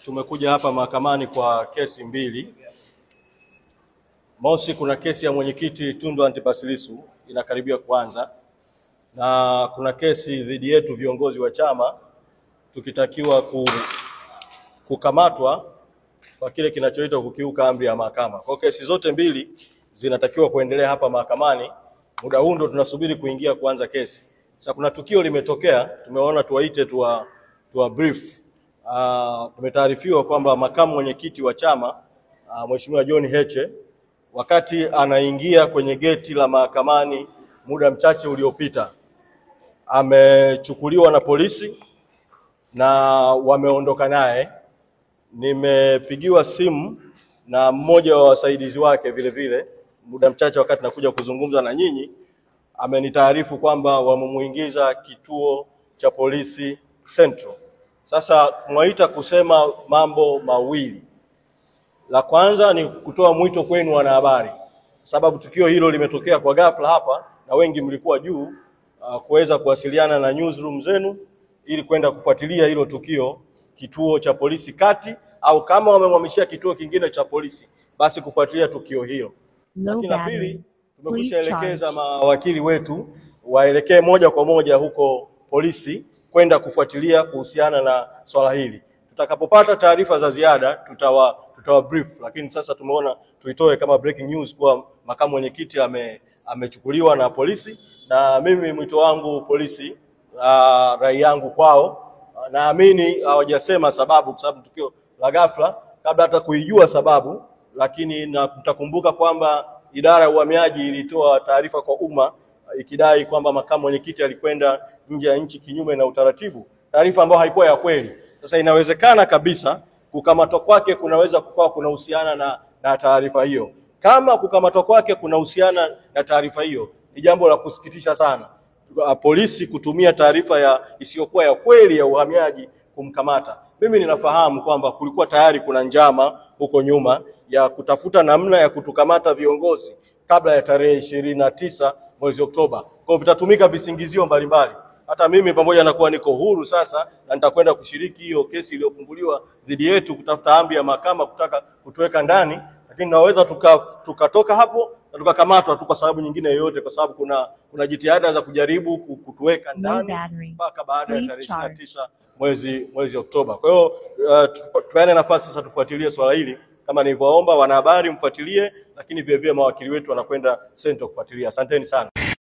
Tumekuja hapa mahakamani kwa kesi mbili. Mosi, kuna kesi ya mwenyekiti Tundu Antipas Lissu inakaribia kuanza, na kuna kesi dhidi yetu viongozi wa chama tukitakiwa kukamatwa kwa kile kinachoitwa kukiuka amri ya mahakama. Kwa kesi zote mbili zinatakiwa kuendelea hapa mahakamani. Muda huu ndo tunasubiri kuingia kuanza kesi. Sasa kuna tukio limetokea, tumeona tuwaite tuwa brief. Tumetaarifiwa kwamba makamu mwenyekiti wa chama Mheshimiwa John Heche, wakati anaingia kwenye geti la mahakamani muda mchache uliopita, amechukuliwa na polisi na wameondoka naye. Nimepigiwa simu na mmoja wa wasaidizi wake vile vile muda mchache wakati nakuja kuzungumza na nyinyi, amenitaarifu kwamba wamemuingiza kituo cha polisi Central. Sasa tunaita kusema mambo mawili. La kwanza ni kutoa mwito kwenu wanahabari, sababu tukio hilo limetokea kwa ghafla hapa na wengi mlikuwa juu, kuweza kuwasiliana na newsroom zenu ili kwenda kufuatilia hilo tukio kituo cha polisi kati, au kama wamemhamishia kituo kingine cha polisi basi kufuatilia tukio hilo. Lakini la pili, tumekwishaelekeza mawakili wetu waelekee moja kwa moja huko polisi kwenda kufuatilia kuhusiana na swala hili. Tutakapopata taarifa za ziada tutawa brief, lakini sasa tumeona tuitoe kama breaking news kwa makamu mwenyekiti amechukuliwa na polisi. Na mimi mwito wangu polisi, rai yangu kwao, naamini hawajasema sababu kwa sababu tukio la ghafla kabla hata kuijua sababu, lakini mtakumbuka kwamba idara ya uhamiaji ilitoa taarifa kwa umma ikidai kwamba makamu mwenyekiti alikwenda nje ya nchi kinyume na utaratibu, taarifa ambayo haikuwa ya kweli. Sasa inawezekana kabisa kukamatwa kwake kunaweza kukawa kunahusiana na taarifa hiyo. Kama kukamatwa kwake kunahusiana na taarifa hiyo, ni jambo la kusikitisha sana polisi kutumia taarifa isiyokuwa ya kweli ya uhamiaji kumkamata. Mimi ninafahamu kwamba kulikuwa tayari kuna njama huko nyuma ya kutafuta namna ya kutukamata viongozi kabla ya tarehe 29 mwezi Oktoba. Kwa vitatumika visingizio mbalimbali. Hata mimi pamoja na kuwa niko huru sasa na nitakwenda kushiriki hiyo kesi iliyofunguliwa dhidi yetu kutafuta amri ya mahakama kutaka kutuweka ndani, lakini naweza tukatoka hapo na tukakamatwa tu kwa sababu nyingine yoyote, kwa sababu kuna jitihada za kujaribu kutuweka ndani mpaka baada ya tarehe 29 mwezi Oktoba. Kwa hiyo tupeane nafasi sasa tufuatilie swala hili kama nilivyoomba wanahabari mfuatilie, lakini vile vile mawakili wetu wanakwenda Central kufuatilia. Asanteni sana.